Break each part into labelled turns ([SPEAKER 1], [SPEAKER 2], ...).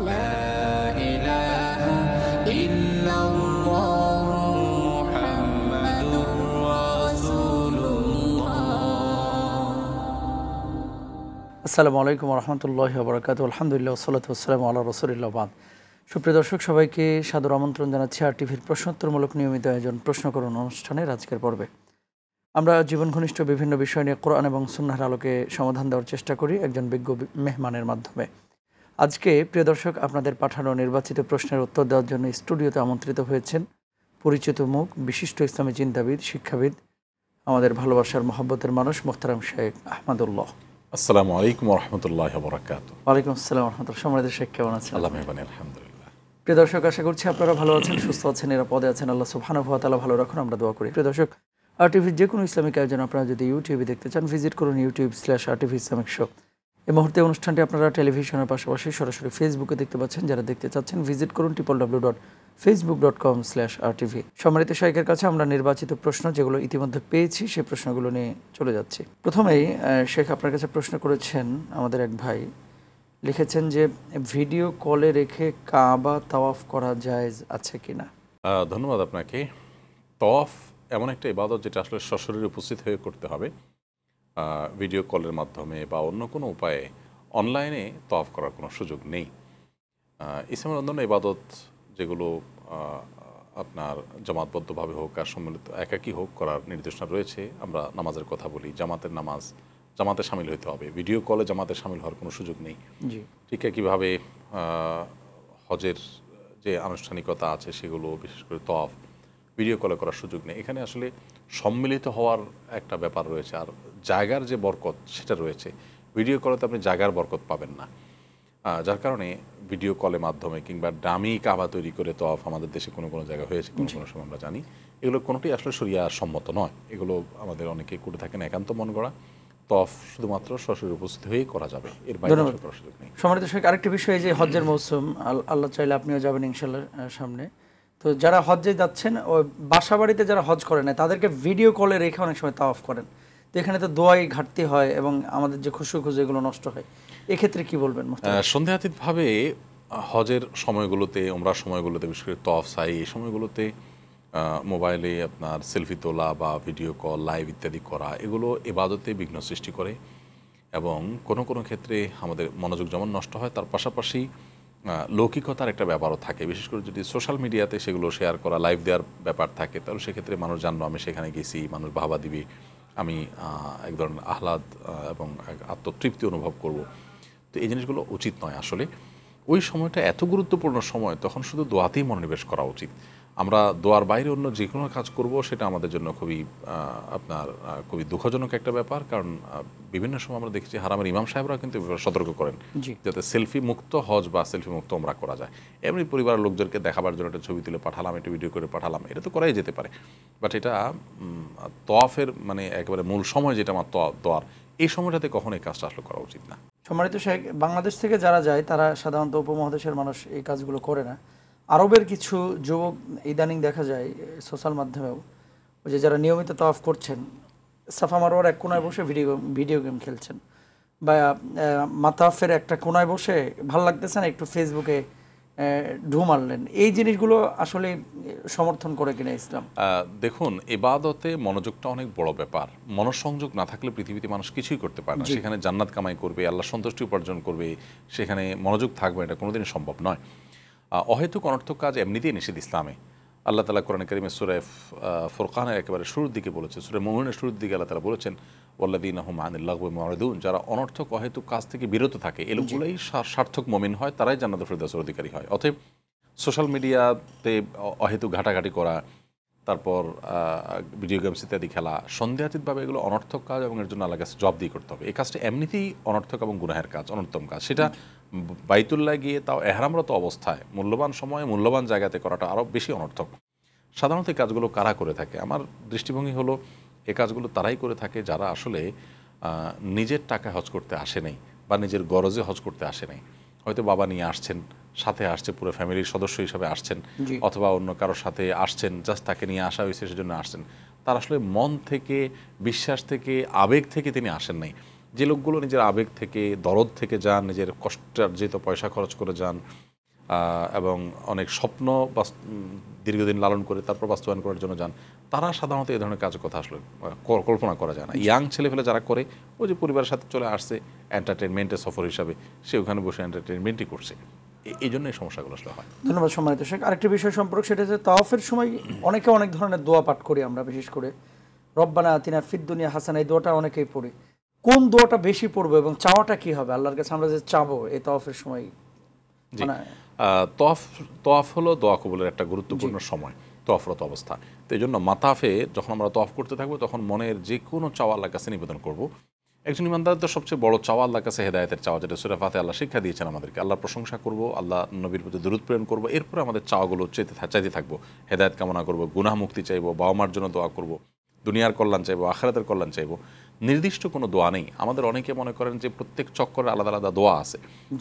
[SPEAKER 1] لا إله إلا الله محمد رسول الله.
[SPEAKER 2] আসসালামু আলাইকুম ওয়া রাহমাতুল্লাহি ওয়া বারাকাতুহু। আলহামদুলিল্লাহ ওয়াসসালাতু ওয়াসসালামু আলা রাসূলিল্লাহ বাদ। সুপ্রিয় দর্শক, সবাইকে সাদর আমন্ত্রণ জানাচ্ছি আর টিভির প্রশ্নোত্তরমূলক নিয়মিত আয়োজন প্রশ্ন করুন অনুষ্ঠানের আজকের পর্বে। আমরা জীবন ঘনিষ্ঠ বিভিন্ন বিষয় নিয়ে কোরআন এবং সুন্নাহর আলোকে সমাধান দেওয়ার চেষ্টা করি একজন বিজ্ঞ মেহমানের মাধ্যমে। আজকে প্রিয় দর্শক, আপনাদের পাঠানো নির্বাচিত প্রশ্নের উত্তর দেওয়ার জন্য স্টুডিওতে আমন্ত্রিত হয়েছেন পরিচিত মুখ, বিশিষ্ট ইসলামী চিন্তাবিদ, শিক্ষাবিদ, আমাদের ভালোবাসার মহব্বতের মানুষ মোহতারাম শেখ আহমদুল্লাহ।
[SPEAKER 3] আসসালামু আলাইকুম ওয়া রাহমাতুল্লাহি ওয়া বারাকাতুহু।
[SPEAKER 2] ওয়ালাইকুম আসসালাম ওয়া রাহমাতুল্লাহ। সম্মানিত শেখ, কেমন আছেন?
[SPEAKER 3] আল্লাহ মেহরবানি, আলহামদুলিল্লাহ।
[SPEAKER 2] প্রিয় দর্শক, আশা করছি আপনারা ভালো আছেন, সুস্থ আছেন, নিরাপদে আছেন। আল্লাহ সুবহানাহু ওয়া তাআলা ভালো রাখুন, আমরা দোয়া করি। প্রিয় দর্শক, আর টিভির যে কোনো ইসলামিক আয়োজন আপনারা যদি ইউটিউবে দেখতে চান, ভিজিট করুন youtube/RTV ইসলামিক শো। এই মুহূর্তে অনুষ্ঠানটি আপনারা টেলিভিশনের পাশাপাশি সরাসরি ফেসবুকে দেখতে পাচ্ছেন। যারা দেখতে চাচ্ছেন ভিজিট করুন www.facebook.com/RTV। সম্মানিত শাইখের কাছে আমরা নির্বাচিত প্রশ্ন যেগুলো ইতিমধ্যে পেয়েছি সেই প্রশ্নগুলো নিয়ে চলে যাচ্ছি। প্রথমেই শেখ, আপনার কাছে প্রশ্ন করেছেন আমাদের এক ভাই, লিখেছেন যে ভিডিও কলে রেখে কাবা তাওয়াফ করা জায়েজ আছে কিনা?
[SPEAKER 3] ধন্যবাদ আপনাকে। তাওয়াফ এমন একটা ইবাদত যেটা আসলে সশরীরে উপস্থিত হয়ে করতে হবে। ভিডিও কলের মাধ্যমে বা অন্য কোনো উপায়ে অনলাইনে তাওয়াফ করার কোনো সুযোগ নেই। ইসলামের অন্যান্য ইবাদত যেগুলো আপনার জামাতবদ্ধভাবে হোক আর সম্মিলিত একাকী হোক করার নির্দেশনা রয়েছে। আমরা নামাজের কথা বলি, জামাতের নামাজ জামাতে সামিল হতে হবে, ভিডিও কলে জামাতে সামিল হওয়ার কোনো সুযোগ নেই। ঠিক একইভাবে হজের যে আনুষ্ঠানিকতা আছে সেগুলো, বিশেষ করে তাওয়াফ, ভিডিও কলে করার সুযোগ নেই। এখানে আসলে সম্মিলিত হওয়ার একটা ব্যাপার রয়েছে, আর জায়গার যে বরকত সেটা রয়েছে। ভিডিও কলেতে আপনি জায়গার বরকত পাবেন না, যার কারণে ভিডিও কলের মাধ্যমে কিংবা ডামি কাবা তৈরি করে তাওয়াফ আমাদের দেশে কোনো কোনো জায়গায় হয়েছে, কোনো কোনো সময় আমরা জানি। এগুলো কোনোটাই আসলে শরিয়া সম্মত নয়। এগুলো আমাদের অনেকে করে থাকেন একান্ত মন গড়া। তাওয়াফ শুধুমাত্র সরাসরি উপস্থিত হয়েই করা যাবে, এর বাইরে করার সুযোগ নেই।
[SPEAKER 2] সম্মানিত শেখ, আরেকটি বিষয়, যে হজ্জের মৌসুম, আল্লাহ চাইলে আপনিও যাবেন ইনশাল্লাহ সামনে। তো যারা হজ্জে যাচ্ছেন, ও বাসা বাড়িতে যারা হজ করে না, তাদেরকে ভিডিও কলে রেখে অনেক সময় তাওয়াফ করেন। তো এখানে তো দোয়াই ঘাটতি হয় এবং আমাদের যে খুশু এগুলো নষ্ট হয়। এক্ষেত্রে কি বলবেন?
[SPEAKER 3] সন্দেহাতীতভাবে হজের সময়গুলোতে, ওমরার সময়গুলোতে, বিশেষ করে তাওয়াফ সাই, এই সময়গুলোতে মোবাইলে আপনার সেলফি তোলা বা ভিডিও কল, লাইভ ইত্যাদি করা, এগুলো ইবাদতে বিঘ্ন সৃষ্টি করে এবং কোনো কোনো ক্ষেত্রে আমাদের মনোযোগ যেমন নষ্ট হয়, তার পাশাপাশি লৌকিকতার একটা ব্যাপারও থাকে। বিশেষ করে যদি সোশ্যাল মিডিয়াতে সেগুলো শেয়ার করা, লাইভ দেওয়ার ব্যাপার থাকে, তাহলে সেক্ষেত্রে মানুষ জানলো আমি সেখানে গেছি, মানুষ বাহবা দিবে, আমি এক ধরনের আহ্লাদ এবং আত্মতৃপ্তি অনুভব করব। তো এই জিনিসগুলো উচিত নয়। আসলে ওই সময়টা এত গুরুত্বপূর্ণ সময়, তখন শুধু দোয়াতেই মনোনিবেশ করা উচিত। আমরা দোয়ার বাইরে অন্য যে কোনো কাজ করব, সেটা আমাদের জন্য খুবই দুঃখজনক একটা ব্যাপার। কারণ বিভিন্ন সময় আমরা দেখেছি হারামের ইমাম সাহেবরা কিন্তু সতর্ক করেন যাতে সেলফি মুক্ত হজ বা সেলফি মুক্ত ওমরা করা যায়। এমনি পরিবারের লোকজনকে দেখাবার জন্য একটা ছবি তুলে পাঠালাম, একটা ভিডিও করে পাঠালাম, এটা তো করাই যেতে পারে। বাট এটা তাওয়াফের মানে একেবারে মূল সময় যেটা আমার দোয়ার, এই সময়টাতে কখনো এই কাজটা আসলে করা উচিত না।
[SPEAKER 2] সম্মানিত শেখ, বাংলাদেশ থেকে যারা যায় তারা সাধারণত উপমহাদেশের মানুষ এই কাজগুলো করে না। আরবের কিছু যুবক ইদানিং দেখা যায় সোশ্যাল মাধ্যমেও, যে যারা নিয়মিত তাওয়াফ করছেন, সাফা মারোয়ার এক কোনায় বসে ভিডিও গেম খেলছেন, বা মাতাফের একটা কোনায় বসে ভাল লাগতেছে না, একটু ফেসবুকে ঢু মারলেন। এই জিনিসগুলো আসলে সমর্থন করে কিনা ইসলাম?
[SPEAKER 3] দেখুন, ইবাদতে মনোযোগটা অনেক বড় ব্যাপার। মনোসংযোগ না থাকলে পৃথিবীতে মানুষ কিছুই করতে পারে না। সেখানে জান্নাত কামাই করবে, আল্লাহ সন্তুষ্টি উপার্জন করবে, সেখানে মনোযোগ থাকবে, এটা কোনোদিনই সম্ভব নয়। অহেতুক অনর্থক কাজ এমনিতেই নিষেধ ইসলামে। আল্লাহ তাআলা কোরআনে কারিমে সূরা ফুরকানের একেবারে শুরুর দিকে বলেছেন, সূরা মুমিনের শুরুর দিকে আল্লাহ তাআলা বলেছেন, ওয়াল্লাযীনা হুম আনিল লাগওয়ি মুরিদুন, যারা অনর্থক অহেতুক কাজ থেকে বিরত থাকে, এই লোকগুলোই সার্থক মুমিন হয়, তারাই জান্নাতুল ফেরদাউসের অধিকারী হয়। অতএব সোশ্যাল মিডিয়াতে অহেতুক ঘাটাঘাটি করা, তারপর ভিডিও গেমস ইত্যাদি খেলা, সন্দেহাতীতভাবে এগুলো অনর্থক কাজ এবং এর জন্য আল্লাহর কাছে জবাব দিয়ে করতে হবে। এই কাজটা এমনিতেই অনর্থক এবং গুনাহের কাজ, অনর্থম কাজ। সেটা বাইতুল্লাহ গিয়ে, তাও এহরামরত অবস্থায়, মূল্যবান সময়ে মূল্যবান জায়গাতে করাটা আরও বেশি অনর্থক। সাধারণত এই কাজগুলো কারা করে থাকে? আমার দৃষ্টিভঙ্গি হলো এই কাজগুলো তারাই করে থাকে যারা আসলে নিজের টাকায় হজ করতে আসে নাই বা নিজের গরজে হজ করতে আসে নাই। হয়তো বাবা নিয়ে আসছেন, সাথে আসছে, পুরো ফ্যামিলির সদস্য হিসাবে আসছেন, অথবা অন্য কারোর সাথে আসছেন, জাস্ট তাকে নিয়ে আসা হয়েছে সেজন্য আসছেন। তার আসলে মন থেকে, বিশ্বাস থেকে, আবেগ থেকে তিনি আসেন নাই। যে লোকগুলো নিজের আবেগ থেকে দরদ থেকে যান, নিজের কষ্টার্জিত পয়সা খরচ করে যান এবং অনেক স্বপ্ন দীর্ঘদিন লালন করে তারপর বাস্তবায়ন করার জন্য যান, তারা সাধারণত এই ধরনের কাজের কথা আসলে কল্পনা করা যায় না। ইয়াং ছেলেফেলে যারা করে, ওই যে পরিবারের সাথে চলে আসছে এন্টারটেনমেন্টের সফর হিসাবে, সে ওখানে বসে এন্টারটেনমেন্টই করছে, এই জন্য এই সমস্যাগুলো আসলে হয়।
[SPEAKER 2] ধন্যবাদ সম্মানিত শেখ। আরেকটি বিষয় সম্পর্কে, সেটা হচ্ছে তাওয়াফের সময় অনেকে অনেক ধরনের দোয়া পাঠ করি আমরা, বিশেষ করে রব্বানা আতিনা ফিদ দুনিয়া হাসানা, এই দোয়াটা অনেকেই পড়ি। কোন দোয়াটা বেশি পড়বো এবং চাওয়াটা কি হবে আল্লাহর কাছে আমরা যে চাবো এই তাওয়াফের সময়?
[SPEAKER 3] তোয়াফ হলো দোয়া কবুলের একটা গুরুত্বপূর্ণ সময়, তোয়াফরত অবস্থা। তো এই জন্য মাতাফে যখন আমরা তোয়াফ করতে থাকবো, তখন মনের যে কোনো চাওয়া আল্লাহর কাছে নিবেদন করবো। একজন ইমানদারের তো সবচেয়ে বড় চাওয়া আল্লাহর কাছে হেদায়েতের চাওয়া, যেটা সূরা ফাতিহা আল্লাহ শিক্ষা দিয়েছেন আমাদেরকে। আল্লাহর প্রশংসা করব, আল্লাহ নবীর প্রতি দরুদ প্রেরণ করবো, এরপরে আমাদের চাওয়াগুলো চাইতে থাকবো। হেদায়েত কামনা করবো, গুনাহ মুক্তি চাইবো, বাবা মার জন্য দোয়া করবো, দুনিয়ার কল্যাণ চাইবো, আখিরাতের কল্যাণ চাইবো। নির্দিষ্ট কোনো দোয়া নেই। আমাদের অনেকে মনে করেন যে প্রত্যেক চক্করে আলাদা আলাদা দোয়া আছে,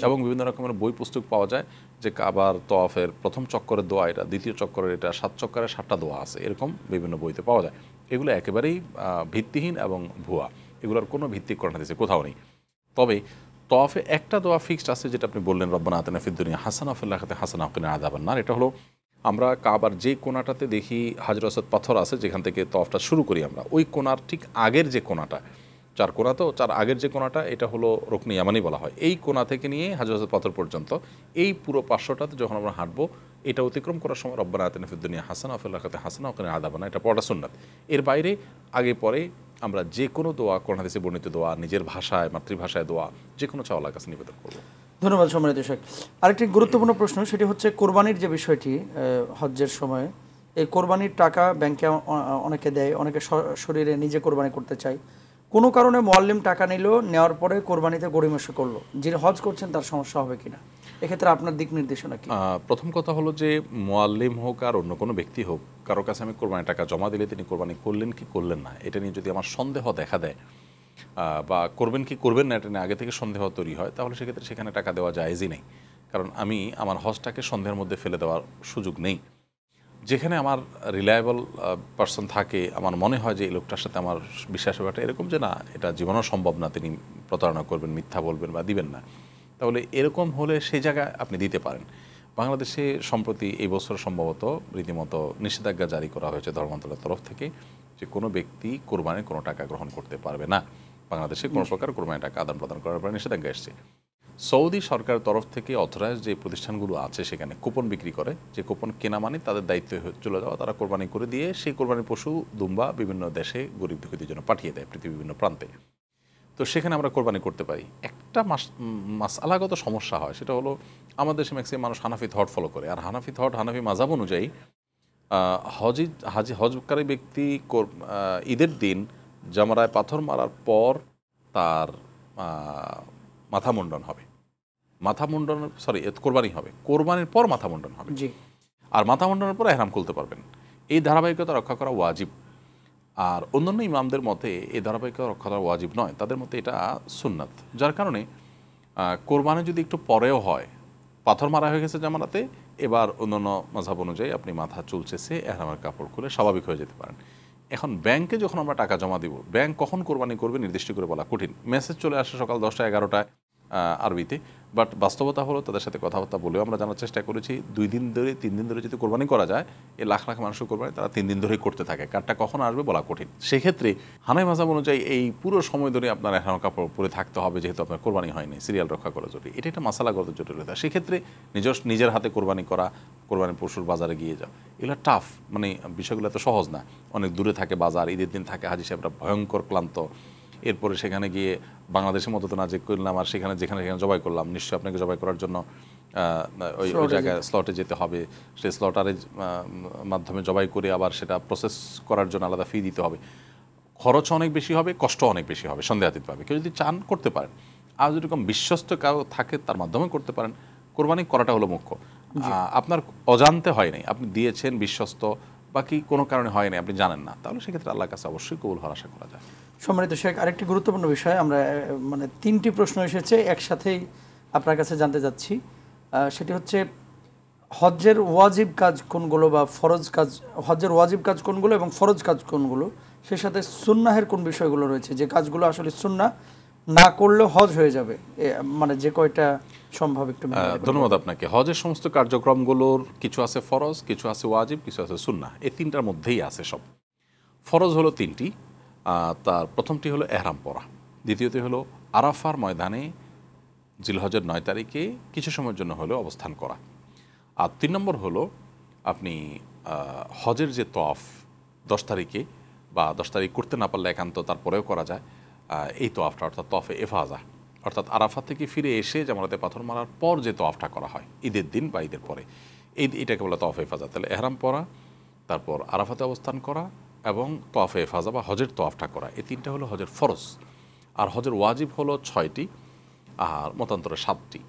[SPEAKER 3] এবং বিভিন্ন রকমের বই পুস্তক পাওয়া যায় যে কাবার তওয়াফের প্রথম চক্করের দোয়া এটা, দ্বিতীয় চক্করের এটা, 7 চক্করের 7টা দোয়া আছে, এরকম বিভিন্ন বইতে পাওয়া যায়। এগুলো একেবারেই ভিত্তিহীন এবং ভুয়া, এগুলোর কোনো ভিত্তি করা দিয়েছে কোথাও নেই। তবে তওয়াফে একটা দোয়া ফিক্সড আছে, যেটা আপনি বললেন, রব্বানা আতিনা ফিদ দুনিয়া হাসানা ওয়া ফিল আখিরাতি হাসানা ওয়া কিনা আযাবান নার। এটা হলো আমরা কাবার যে কোণাটাতে দেখি হাজর আসওয়াদ পাথর আছে, যেখান থেকে তওয়াফটা শুরু করি আমরা, ওই কোণার ঠিক আগের যে কোণাটা, 4 কোণা, তো 4 আগের যে কোণাটা, এটা হলো রুকনে ইয়ামানি বলা হয়। এই কোণা থেকে নিয়ে হাজর আসওয়াদ পাথর পর্যন্ত এই পুরো 500টাতে যখন আমরা হাঁটবো, এটা অতিক্রম করার সময় রব্বানা আতিনা ফিদ দুনিয়া হাসানা ওয়া ফিল আখিরাতি হাসানা ওয়া কিনা আযাবান নার, এটা পড়া সুন্নাত। এর বাইরে আগে পরে আমরা যে কোনো দোয়া, কোরআন হাদিসে বর্ণিত দোয়া, নিজের ভাষায় মাতৃভাষায় দোয়া, যে কোনো চাওয়া আল্লাহর কাছে নিবেদন করবো।
[SPEAKER 2] ধন্যবাদ সম্মানিত শেখ। আরেকটি গুরুত্বপূর্ণ প্রশ্ন, সেটি হচ্ছে কোরবানির যে বিষয়টি, হজ্জের সময় এই কোরবানির টাকা ব্যাংকে অনেকে দেয়, অনেকে শরীরে নিজে কোরবানি করতে চায়। কোনো কারণে মুআল্লিম টাকা নিল, নেওয়ার পরে কোরবানিতে গড়িমসি করলো, যিনি হজ করছেন তার সমস্যা হবে কিনা, এক্ষেত্রে আপনার দিক নির্দেশনা কি?
[SPEAKER 3] প্রথম কথা হলো যে মুআল্লিম হোক আর অন্য কোনো ব্যক্তি হোক, কারো কাছে আমি কোরবানি টাকা জমা দিলে তিনি কোরবানি করলেন কি করলেন না, এটা নিয়ে যদি আমার সন্দেহ দেখা দেয় বা করবেন কি করবেন না এটা নিয়ে আগে থেকে সন্দেহ তৈরি হয়, তাহলে সেক্ষেত্রে সেখানে টাকা দেওয়া জায়েজই নেই। কারণ আমি আমার হজটাকে সন্দেহের মধ্যে ফেলে দেওয়ার সুযোগ নেই। যেখানে আমার রিলায়েবল পার্সন থাকে, আমার মনে হয় যে এই লোকটার সাথে আমার বিশ্বাস ব্যাপারটা এরকম যে না, এটা জীবনেও সম্ভব না তিনি প্রতারণা করবেন, মিথ্যা বলবেন বা দিবেন না, তাহলে এরকম হলে সেই জায়গায় আপনি দিতে পারেন। বাংলাদেশে সম্প্রতি এই বছর সম্ভবত রীতিমতো নিষেধাজ্ঞা জারি করা হয়েছে ধর্ম মন্ত্রণালয়ের তরফ থেকে, যে কোনো ব্যক্তি কোরবানির কোনো টাকা গ্রহণ করতে পারবে না। বাংলাদেশে কোনো প্রকার কোরবানির টাকা আদান প্রদান করার পরে নিষেধাজ্ঞা এসেছে। সৌদি সরকারের তরফ থেকে অথরাইজ যে প্রতিষ্ঠানগুলো আছে, সেখানে কুপন বিক্রি করে, যে কুপন কেনা মানে তাদের দায়িত্ব চলে যাওয়া, তারা কোরবানি করে দিয়ে সেই কোরবানির পশু দুম্বা বিভিন্ন দেশে গরিব দুঃখীদের জন্য পাঠিয়ে দেয়, পৃথিবীর বিভিন্ন প্রান্তে। তো সেখানে আমরা কোরবানি করতে পারি। একটা মাসআলাগত সমস্যা হয়, সেটা হলো আমাদের দেশে ম্যাক্সিমাম মানুষ হানাফি থট ফলো করে, আর হানাফি থট, হানাফি মাযহাব অনুযায়ী হজকারী ব্যক্তি ঈদের দিন জামরায় পাথর মারার পর তার মাথা মুন্ডন হবে, কোরবানি হবে, কোরবানির পর মাথা মুন্ডন হবে, আর মাথা মুন্ডনের পর ইহরাম খুলতে পারবেন। এই ধারাবাহিকতা রক্ষা করা ওয়াজিব। আর অন্যান্য ইমামদের মতে এই ধারাবাহিকতা রক্ষা করা ওয়াজিব নয়, তাদের মতে এটা সুন্নাত। যার কারণে কোরবানি যদি একটু পরেও হয়, পাথর মারা হয়ে গেছে জামানাতে, এবার অন্যান্য মাযহাব অনুযায়ী আপনি মাথা চুল চেঁচে ইহরামের কাপড় খুলে স্বাভাবিক হয়ে যেতে পারেন। এখন ব্যাংকে যখন আমরা টাকা জমা দিব, ব্যাংক কখন কোরবানি করবে নির্দিষ্ট করে বলা কঠিন। মেসেজ চলে আসে সকাল 10টা 11টায় আরবিতে, বাট বাস্তবতা হলো তাদের সাথে কথাবার্তা বলেও আমরা জানার চেষ্টা করেছি 2 দিন ধরে 3 দিন ধরে যদি কোরবানি করা যায়, এই লাখ লাখ মানুষের কোরবানি তারা 3 দিন ধরেই করতে থাকে, কারটা কখন আসবে বলা কঠিন। সেক্ষেত্রে হানাফি মাযহাব অনুযায়ী এই পুরো সময় ধরে আপনার ইহরাম কাপড় পরে থাকতে হবে, যেহেতু আপনার কোরবানি হয়নি, সিরিয়াল রক্ষা করা জরুরি। এটা একটা মাসালাগত জটিলতা। সেক্ষেত্রে নিজের হাতে কোরবানি করা, কোরবানি পশুর বাজারে গিয়ে যাও, এগুলো টাফ, মানে বিষয়গুলো এত সহজ না। অনেক দূরে থাকে বাজার, ঈদের দিন থাকে হাজি সাহেবরা ভয়ঙ্কর ক্লান্ত, এরপরে সেখানে গিয়ে বাংলাদেশের মতো তো না যে করলাম আর যেখানে জবাই করলাম, নিশ্চয়ই আপনাকে জবাই করার জন্য ওই জায়গায় স্লটে যেতে হবে, সেই স্লটারের মাধ্যমে জবাই করে আবার সেটা প্রসেস করার জন্য আলাদা ফি দিতে হবে, খরচ অনেক বেশি হবে, কষ্ট অনেক বেশি হবে সন্দেহাতীতভাবে। কেউ যদি চান করতে পারেন, আর যেরকম বিশ্বস্ত কেউ থাকে তার মাধ্যমে করতে পারেন। কোরবানি করাটা হলো মুখ্য। আপনার অজান্তে হয় নাই, আপনি দিয়েছেন বিশ্বস্ত, বাকি কোনো কারণে হয় নাই, আপনি জানেন না, তাহলে সেক্ষেত্রে আল্লাহর কাছে অবশ্যই কবুল হওয়ার আশা করা যায়।
[SPEAKER 2] সম্মানিত শেখ, আরেকটি গুরুত্বপূর্ণ বিষয়, আমরা 3টি প্রশ্ন এসেছে একসাথেই আপনার কাছে জানতে চাচ্ছি। সেটি হচ্ছে হজ্জের ওয়াজিব কাজ কোনগুলো বা ফরজ কাজ, হজ্জের ওয়াজিব কাজ কোনগুলো এবং ফরজ কাজ কোনগুলো, সেই সাথে সুন্নাহের কোন বিষয়গুলো রয়েছে, যে কাজগুলো আসলে সুন্নাহ না করলেও হজ হয়ে যাবে, মানে যে কয়টা সম্ভব একটু
[SPEAKER 3] ধন্যবাদ আপনাকে। হজের সমস্ত কার্যক্রমগুলোর কিছু আছে ফরজ, কিছু আছে ওয়াজিব, কিছু আছে সুন্নাহ। এই তিনটার মধ্যেই আছে সব। ফরজ হলো তিনটি। তার প্রথমটি হলো এহরাম পরা, দ্বিতীয়টি হলো আরাফার ময়দানে জিলহজের 9 তারিখে কিছু সময়ের জন্য হলেও অবস্থান করা, আর 3 নম্বর হলো আপনি হজের যে তওয়াফ 10 তারিখে বা 10 তারিখ করতে না পারলে একান্ত তারপরেও করা যায় এই তওয়াফটা, অর্থাৎ তওয়াফে এফাজা, অর্থাৎ আরাফা থেকে ফিরে এসে জামরাতে পাথর মারার পর যে তওয়াফটা করা হয় ঈদের দিন বা ঈদের পরে, এটাকে বলা তওয়াফে এফাজা। তাহলে এহরাম পরা, তারপর আরাফাতে অবস্থান করা এবং তওয়াফে এফাজা বা হজের তওয়াফটা করা, এই তিনটা হলো হজের ফরজ। আর হজের ওয়াজিব হলো 6টি আর মতান্তরে 7টি।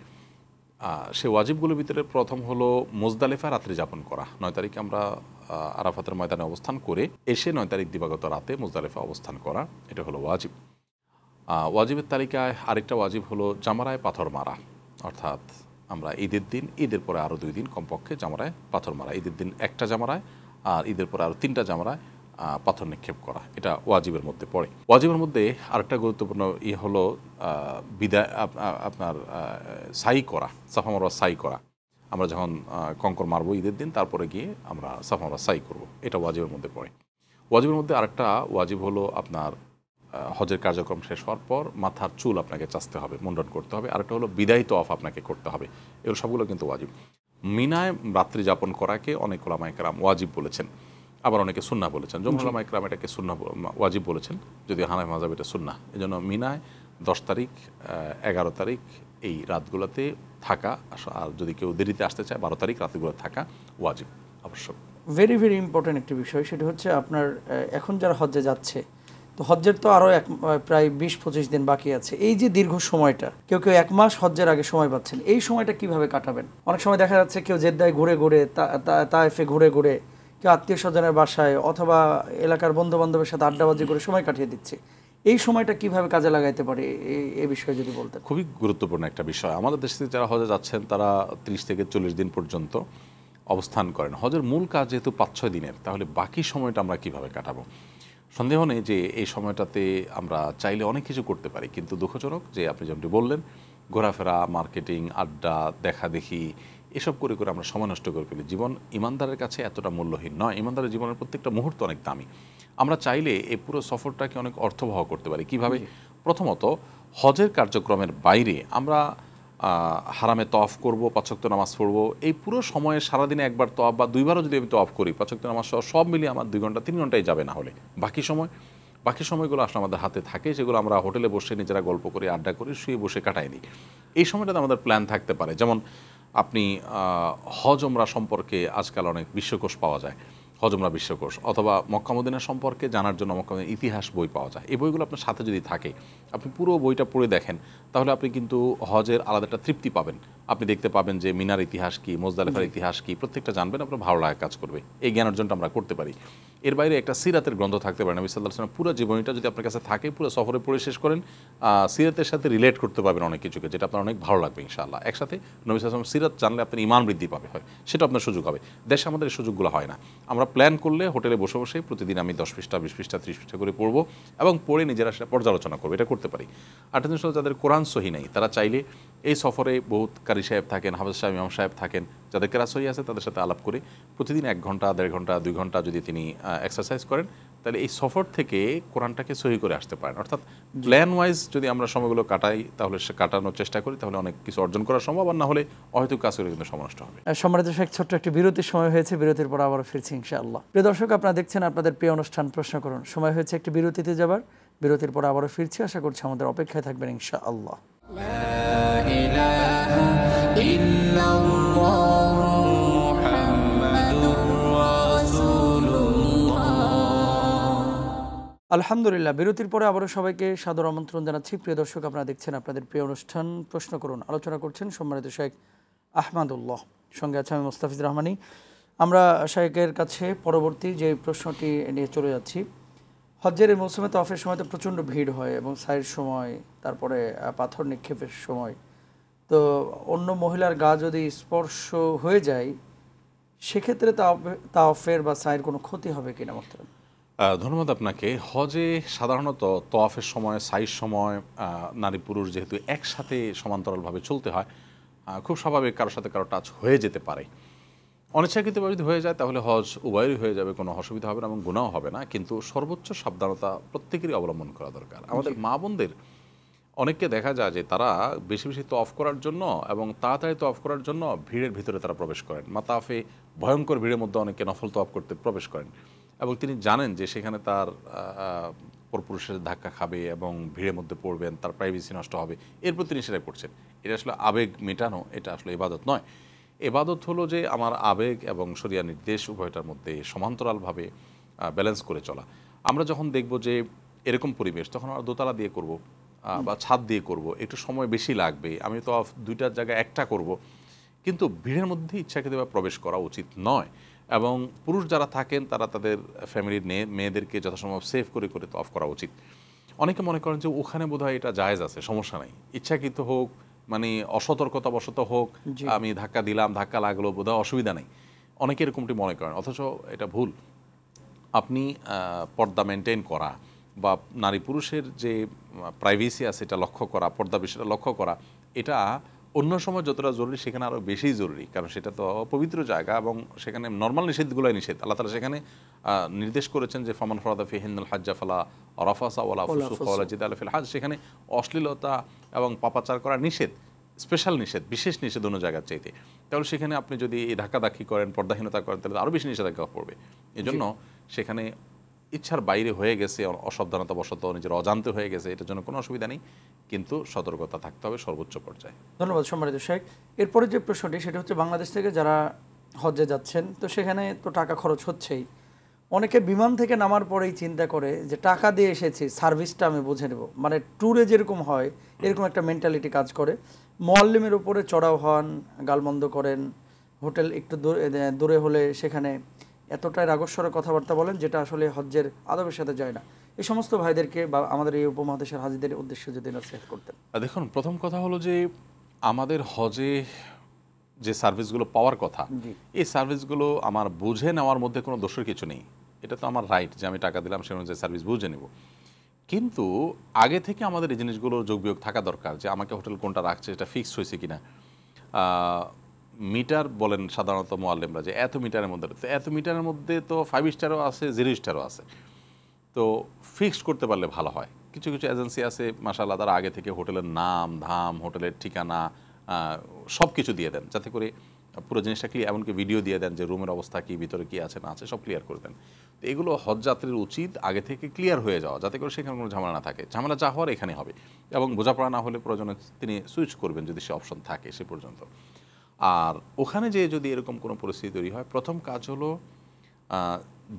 [SPEAKER 3] সে ওয়াজিবগুলোর ভিতরে প্রথম হলো মুজদালিফা রাত্রি যাপন করা। 9 তারিখে আমরা আরাফাতের ময়দানে অবস্থান করে এসে 9 তারিখ দিবাগত রাতে মুজদালিফা অবস্থান করা, এটা হলো ওয়াজিব। ওয়াজিবের তালিকায় আরেকটা ওয়াজিব হলো জামারায় পাথর মারা, অর্থাৎ আমরা ঈদের দিন, ঈদের পরে আরও 2 দিন কমপক্ষে জামারায় পাথর মারা। ঈদের দিন একটা জামারায় আর ঈদের পরে আরও 3টা জামারায় পাথর নিক্ষেপ করা, এটা ওয়াজিবের মধ্যে পড়ে। ওয়াজিবের মধ্যে আরেকটা গুরুত্বপূর্ণ হলো আপনার সাই করা, সাফা মারওয়া সাই করা। আমরা যখন কঙ্কর মারবো ঈদের দিন, তারপরে গিয়ে আমরা সাফা মারওয়া সাই করব, এটা ওয়াজিবের মধ্যে পড়ে। ওয়াজিবের মধ্যে আরেকটা ওয়াজিব হলো আপনার হজের কার্যক্রম শেষ হওয়ার পর মাথার চুল আপনাকে চাচতে হবে, মুন্ডন করতে হবে। আরেকটা হলো বিদায়ী তওয়াফ আপনাকে করতে হবে। এগুলো সবগুলো কিন্তু ওয়াজিব। মিনায় রাত্রি যাপন করাকে অনেক উলামায়ে কেরাম ওয়াজিব বলেছেন, আবার অনেকে সুন্নাহ বলেছেন। জমহুর উলামায়ে কেরাম এটাকে সুন্নাহ ওয়াজিব বলেছেন, যদিও হানাফি মাযহাব এটা সুন্নাহ। এজন্য মিনায় 10 তারিখ 11 তারিখ এই রাতগুলোতে থাকা, আর যদি কেউ দেরিতে আসতে চায় 12 তারিখ রাতগুলো থাকা ওয়াজিব আবশ্যক।
[SPEAKER 2] ভেরি ভেরি ইম্পর্টেন্ট একটি বিষয়, সেটা হচ্ছে আপনার এখন যারা হজ্জে যাচ্ছে, তো হজ্জের তো আরও প্রায় 20-25 দিন বাকি আছে। এই যে দীর্ঘ সময়টা, কেউ কেউ 1 মাস হজ্জের আগে সময় পাচ্ছেন, এই সময়টা কিভাবে কাটাবেন? অনেক সময় দেখা যাচ্ছে কেউ জেদ্দায় ঘুরে ঘুরে, তায়েফে ঘুরে ঘুরে, কেউ আত্মীয় স্বজনের বাসায় অথবা এলাকার বন্ধু বান্ধবের সাথে আড্ডাবাজি করে সময় কাটিয়ে দিচ্ছে। এই সময়টা কিভাবে কাজে লাগাইতে পারে, এই বিষয়ে যদি বলতেন।
[SPEAKER 3] খুবই গুরুত্বপূর্ণ একটা বিষয়। আমাদের দেশ থেকে যারা হজে যাচ্ছেন তারা 30 থেকে 40 দিন পর্যন্ত অবস্থান করেন। হজের মূল কাজ যেহেতু 5-6 দিনের, তাহলে বাকি সময়টা আমরা কিভাবে কাটাবো? সন্দেহ নেই যে এই সময়টাতে আমরা চাইলে অনেক কিছু করতে পারি, কিন্তু দুঃখজনক যে আপনি যেমনটি বললেন, ঘোরাফেরা, মার্কেটিং, আড্ডা, দেখা দেখি, এসব করে করে আমরা সময় নষ্ট করে ফেলি। জীবন ইমানদারের কাছে এতটা মূল্যহীন নয়, ইমানদারের জীবনের প্রত্যেকটা মুহূর্ত অনেক দামি। আমরা চাইলে এই পুরো সফরটাকে অনেক অর্থবহ করতে পারি। কিভাবে? প্রথমত, হজের কার্যক্রমের বাইরে আমরা হারামে তওয়াফ করব, 5 ওয়াক্ত নামাজ পড়বো, এই পুরো সময়ে সারাদিনে একবার তওয়াফ বা 2বারও যদি আমি তওয়াফ করি, 5 ওয়াক্ত নামাজ সব মিলিয়ে আমার 2 ঘন্টা 3 ঘন্টাই যাবে। না হলে বাকি সময়গুলো আসলে আমাদের হাতে থাকে, সেগুলো আমরা হোটেলে বসে নিজেরা গল্প করি, আড্ডা করি, শুয়ে বসে কাটাই দিই। এই সময়টাতে আমাদের প্ল্যান থাকতে পারে। যেমন আপনি হজ ওমরা সম্পর্কে আজকাল অনেক বিশ্বকোষ পাওয়া যায়, হজ ওমরা বিশ্বকোষ, অথবা মক্কা মদিনা সম্পর্কে জানার জন্য মক্কা মদিনার ইতিহাস বই পাওয়া যায়। এই বইগুলো আপনার সাথে যদি থাকে, আপনি পুরো বইটা পড়ে দেখেন, তাহলে আপনি কিন্তু হজের আলাদা একটা তৃপ্তি পাবেন। আপনি দেখতে পাবেন যে মিনার ইতিহাস কী, মুজদালিফার ইতিহাস কী, প্রত্যেকটা জানবেন, আপনার ভালো লাগা কাজ করবে। এই জ্ঞান অর্জনটা আমরা করতে পারি। এর বাইরে একটা সিরাতের গ্রন্থ থাকতে পারে, নবী সাল্লাল্লাহু আলাইহি ওয়াসাল্লাম পুরো জীবনীটা যদি আপনার কাছে থাকে, পুরো সফরে পড়ে শেষ করেন, সিরাতের সাথে রিলেট করতে পারবেন অনেক কিছুকে, যেটা আপনার অনেক ভালো লাগবে ইনশাআল্লাহ। একসাথে নবী সাল্লাল্লাহু আলাইহি ওয়াসাল্লাম সিরাত জানলে আপনার ঈমান বৃদ্ধি পাবে, হয় সেটা আপনার সুযোগ হবে। দেশে আমাদের এই সুযোগগুলো হয় না। আমরা প্ল্যান করলে হোটেলে বসে বসে প্রতিদিন আমি 10 পৃষ্ঠা, 20 পৃষ্ঠা, 30 পৃষ্ঠা করে পড়বো এবং পড়ে নিজেরা সেটা পর্যালোচনা করবো, এটা করতে পারি। আর জিনিস হলো, যাদের কোরআন সহি নেই, তারা চাইলে এই সফরে বহুত কারি সাহেব থাকেন, হাফেজ সাহেব, ইমাম সাহেব থাকেন, যাদের কেরাত সহি আছে তাদের সাথে আলাপ করে প্রতিদিন 1 ঘন্টা, 1.5 ঘন্টা, 2 ঘন্টা যদি তিনি এক্সারসাইজ করেন, তাহলে এই সফর থেকে কোরআনটাকে সহি করে আসতে পারেন। অর্থাৎ প্ল্যান ওয়াইজ যদি আমরা সময়গুলো কাটাই, তাহলে সে কাটানোর চেষ্টা করি, তাহলে অনেক কিছু অর্জন করা সম্ভব। আর না হলে হয়তো কাজ করে কিন্তু সময় নষ্ট হবে।
[SPEAKER 2] সম্মানিত শেখ, ছোট্ট একটি বিরতির সময় হয়েছে, বিরতির পর আবার ফিরছি ইনশাআল্লাহ। প্রিয় দর্শক, আপনারা দেখছেন আপনাদের প্রিয় অনুষ্ঠান প্রশ্ন করুন। সময় হয়েছে একটি বিরতিতে যাবার, বিরতির পর আবারও ফিরছি। আশা করছি আমাদের অপেক্ষায় থাকবেন ইনশাআল্লাহ। আলহামদুলিল্লাহ, বিরতির পরে আবারও সবাইকে সাদর আমন্ত্রণ জানাচ্ছি। প্রিয় দর্শক, আপনারা দেখছেন আপনাদের প্রিয় অনুষ্ঠান প্রশ্ন করুন। আলোচনা করছেন সম্মানিত শেখ আহমদুল্লাহ, সঙ্গে আছে আমি মোস্তাফিজ রহমানী। আমরা শেখের কাছে পরবর্তী যে প্রশ্নটি নিয়ে চলে যাচ্ছি। হজ্জের মৌসুমে তওয়াফের সময় তো প্রচণ্ড ভিড় হয়, এবং সাইর সময়, তারপরে পাথর নিক্ষেপের সময়, তো অন্য মহিলার গা যদি স্পর্শ হয়ে যায়, সেক্ষেত্রে তাওয়াফের বা সাইর কোনো ক্ষতি হবে কিনা মোহতারাম?
[SPEAKER 3] ধন্যবাদ আপনাকে। হজে সাধারণত তওয়াফের সময়, সাইর সময় নারী পুরুষ যেহেতু একসাথে সমান্তরালভাবে চলতে হয়, খুব স্বাভাবিক কারোর সাথে কারো টাচ হয়ে যেতে পারে। অনিচ্ছাকৃতভাবে যদি হয়ে যায় তাহলে হজ উভয়েরই হয়ে যাবে, কোনো অসুবিধা হবে না এবং গুনাহও হবে না। কিন্তু সর্বোচ্চ সাবধানতা প্রত্যেকেরই অবলম্বন করা দরকার। আমাদের মা বোনদের অনেককে দেখা যায় যে তারা বেশি বেশি তওয়াফ করার জন্য এবং তাড়াতাড়ি তওয়াফ করার জন্য ভিড়ের ভিতরে তারা প্রবেশ করেন। মাতাফে ভয়ঙ্কর ভিড়ের মধ্যে অনেকে নফল তওয়াফ করতে প্রবেশ করেন এবং তিনি জানেন যে সেখানে তার পরপুরুষের ধাক্কা খাবে এবং ভিড়ের মধ্যে পড়বেন, তার প্রাইভেসি নষ্ট হবে, এরপর তিনি সেটাই করছেন। এটা আসলে আবেগ মেটানো, এটা আসলে ইবাদত নয়। ইবাদত হলো যে আমার আবেগ এবং শরিয়া নির্দেশ উভয়টার মধ্যে সমান্তরালভাবে ব্যালেন্স করে চলা। আমরা যখন দেখব যে এরকম পরিবেশ, তখন আমরা দোতলা দিয়ে করব বা ছাদ দিয়ে করব, একটু সময় বেশি লাগবে, আমি তো দুইটার জায়গায় একটা করব, কিন্তু ভিড়ের মধ্যে ইচ্ছাকৃতভাবে প্রবেশ করা উচিত নয়। এবং পুরুষ যারা থাকেন তারা তাদের ফ্যামিলির মেয়েদেরকে যথাসম্ভব সেভ করে করে তওয়াফ করা উচিত। অনেকে মনে করেন যে ওখানে বোধহয় এটা জায়েজ আছে, সমস্যা নাই, ইচ্ছাকৃত হোক মানে অসতর্কতাবশত হোক, আমি ধাক্কা দিলাম, ধাক্কা লাগলো, বোধহয় অসুবিধা নেই, অনেকে এরকমটি মনে করেন। অথচ এটা ভুল। আপনি পর্দা মেনটেন করা বা নারী পুরুষের যে প্রাইভেসি আছে এটা লক্ষ্য করা, পর্দা বিষয়টা লক্ষ্য করা, এটা অন্য সময় যতটা জরুরি সেখানে আরও বেশি জরুরি। কারণ সেটা তো পবিত্র জায়গা এবং সেখানে নর্মাল নিষেধগুলোই নিষেধ। আল্লাহ তাআলা সেখানে নির্দেশ করেছেন যে ফামান ফারাদা ফিহিন্নাল হাজ্জা ফালা রাফাসা ওয়ালা ফুসুকা ওয়ালা জিদালা ফিল হাজ। সেখানে অশ্লীলতা এবং পাপাচার করা নিষেধ, স্পেশাল নিষেধ, বিশেষ নিষেধ অন্য জায়গার চাইতে। তাহলে সেখানে আপনি যদি এই ধাক্কাধাক্কি করেন, পর্দাহীনতা করেন, তাহলে আরও বেশি নিষেধাজ্ঞা পড়বে। এই জন্য সেখানে ইচ্ছার বাইরে হয়ে গেছে, অসাবধানতাবশত নিজের অজান্তে হয়ে গেছে, এটার জন্য কোনো অসুবিধা নেই, কিন্তু সতর্কতা থাকতে হবে সর্বোচ্চ পর্যায়ে।
[SPEAKER 2] ধন্যবাদ সম্মানিত শেখ। এরপরে যে প্রশ্নটি সেটা হচ্ছে, বাংলাদেশ থেকে যারা হজ্জে যাচ্ছেন, তো সেখানে তো টাকা খরচ হচ্ছেই। অনেকে বিমান থেকে নামার পরেই চিন্তা করে যে টাকা দিয়ে এসেছি, সার্ভিসটা আমি বুঝে নেব, মানে ট্যুরে যেরকম হয় এরকম একটা মেন্টালিটি কাজ করে। মুআল্লিমের উপরে চড়াও হন, গালমন্দ করেন, হোটেল একটু দূরে হলে সেখানে এতটাই রাগস্বরে কথাবার্তা বলেন যেটা আসলে হজ্জের আদবের সাথে যায় না। এই সমস্ত ভাইদেরকে বা আমাদের এই উপমহাদেশের হাজিদের উদ্দেশ্যে যদি নসিহত করতেন।
[SPEAKER 3] দেখুন, প্রথম কথা হলো যে আমাদের হজে যে সার্ভিসগুলো পাওয়ার কথা, এই সার্ভিসগুলো আমার বুঝে নেওয়ার মধ্যে কোনো দোষের কিছু নেই। এটা তো আমার রাইট যে আমি টাকা দিলাম, সে অনুযায়ী সার্ভিস বুঝে নেব। কিন্তু আগে থেকে আমাদের এই জিনিসগুলো যোগ বিয়োগ থাকা দরকার যে আমাকে হোটেল কোনটা রাখছে এটা ফিক্সড হয়েছে কিনা। মিটার বলেন সাধারণত মুআল্লিমরা যে এত মিটারের মধ্যে, তো এত মিটারের মধ্যে তো 5 স্টারও আছে, 0 স্টারও আছে। তো ফিক্সড করতে পারলে ভালো হয়। কিছু কিছু এজেন্সি আছে মাশাআল্লাহ, তারা আগে থেকে হোটেলের নাম ধাম, হোটেলের ঠিকানা সব কিছু দিয়ে দেন, যাতে করে পুরো জিনিসটা ক্লিয়ার, এমনকি ভিডিও দিয়ে দেন যে রুমের অবস্থা কী, ভিতরে কী আছে না আছে সব ক্লিয়ার করে দেন। তো এগুলো হজযাত্রীর উচিত আগে থেকে ক্লিয়ার হয়ে যাওয়া, যাতে করে সেখানে কোনো ঝামেলা না থাকে। ঝামেলা যা হওয়ার এখানে হবে, এবং বোঝাপড়া না হলে প্রয়োজনে তিনি সুইচ করবেন যদি সে অপশন থাকে সে পর্যন্ত। আর ওখানে যে যদি এরকম কোনো পরিস্থিতি তৈরি হয়, প্রথম কাজ হলো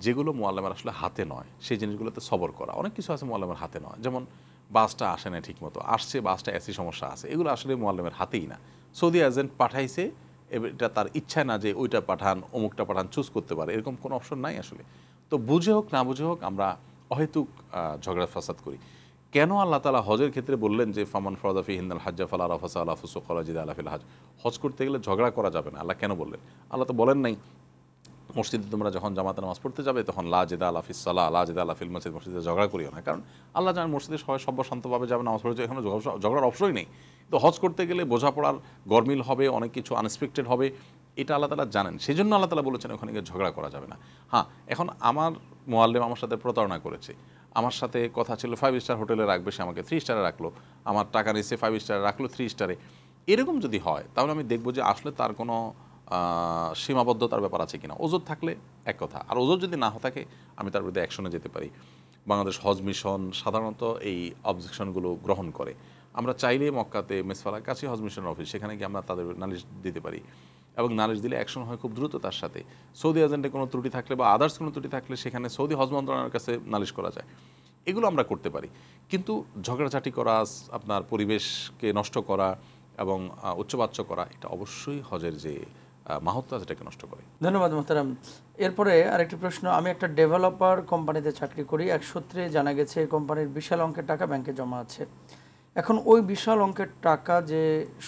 [SPEAKER 3] যেগুলো মুআল্লিমের আসলে হাতে নয় সেই জিনিসগুলোতে সবর করা। অনেক কিছু আছে মুআল্লিমের হাতে নয়, যেমন বাসটা আসে না ঠিক মতো, আসছে বাসটা এসি সমস্যা আছে, এগুলো আসলে মুআল্লিমের হাতেই না। সৌদি এজেন্ট পাঠাইছে, এটা তার ইচ্ছা না যে ওইটা পাঠান অমুকটা পাঠান, চুজ করতে পারে, এরকম কোনো অপশন নাই আসলে। তো বুঝে হোক না বুঝে হোক আমরা অহেতুক ঝগড়া ফাসাদ করি। কেন আল্লাহ তাআলা হজের ক্ষেত্রে বললেন যে ফামান ফারাদা ফিহিন্নাল হাজ্জা ফালা রাফাসা ওয়ালা ফুসুকা ওয়ালা জিদালা ফিল হাজ? হজ করতে গেলে ঝগড়া করা যাবে না। আল্লাহ কেন বললেন? আল্লাহ তো বলেন নাই মসজিদে তোমরা যখন জামাতে নামাজ পড়তে যাবে তখন লা জিদালা ফিস সালাহ লা জিদালা ফিল মাসজিদ, মসজিদে ঝগড়া করিও না। কারণ আল্লাহ জানেন মসজিদে সবাই সর্বশান্তভাবে যাবে, নামাজ পড়তে, এখানে ঝগড়ার অবশ্যই নেই। তো হজ করতে গেলে বোঝাপড়ার গরমিল হবে, অনেক কিছু আনএক্সপেক্টেড হবে, এটা আল্লাহ তাআলা জানেন। সেই জন্য আল্লাহ তাআলা বলেছেন ওখানে গিয়ে ঝগড়া করা যাবে না। হ্যাঁ, এখন আমার মুআল্লিম আমার সাথে প্রতারণা করেছে, আমার সাথে কথা ছিল 5 স্টার হোটেলে রাখবে, সে আমাকে 3 স্টারে রাখলো, আমার টাকা নিচ্ছে 5 স্টারে রাখলো 3 স্টারে। এরকম যদি হয় তাহলে আমি দেখব যে আসলে তার কোনো সীমাবদ্ধতার ব্যাপার আছে কিনা। ওজোর থাকলে এক কথা, আর ওজোর যদি না থাকে আমি তার বিরুদ্ধে অ্যাকশনে যেতে পারি। বাংলাদেশ হজ মিশন সাধারণত এই অবজেকশনগুলো গ্রহণ করে। আমরা চাইলে মক্কাতে মেসফালার কাছে হজ মিশনের অফিস, সেখানে গিয়ে আমরা তাদের নালিশ দিতে পারি, এবং নালিশ দিলে অ্যাকশন হয় খুব দ্রুত তার সাথে। সৌদি এজেন্টে কোনো ত্রুটি থাকলে বা আদার্স কোনো ত্রুটি থাকলে সেখানে সৌদি হজ মন্ত্রণালয়ের কাছে নালিশ করা যায়। এগুলো আমরা করতে পারি, কিন্তু ঝগড়াঝাটি করা, আপনার পরিবেশকে নষ্ট করা এবং উচ্চবাচ্য করা, এটা অবশ্যই হজের যে মাহাত্ম্য সেটাকে নষ্ট করে।
[SPEAKER 2] ধন্যবাদ মোহতারাম। এরপরে আরেকটি প্রশ্ন, আমি একটা ডেভেলপার কোম্পানিতে চাকরি করি। এক সূত্রে জানা গেছে এই কোম্পানির বিশাল অঙ্কের টাকা ব্যাংকে জমা আছে। এখন ওই বিশাল অঙ্কের টাকা যে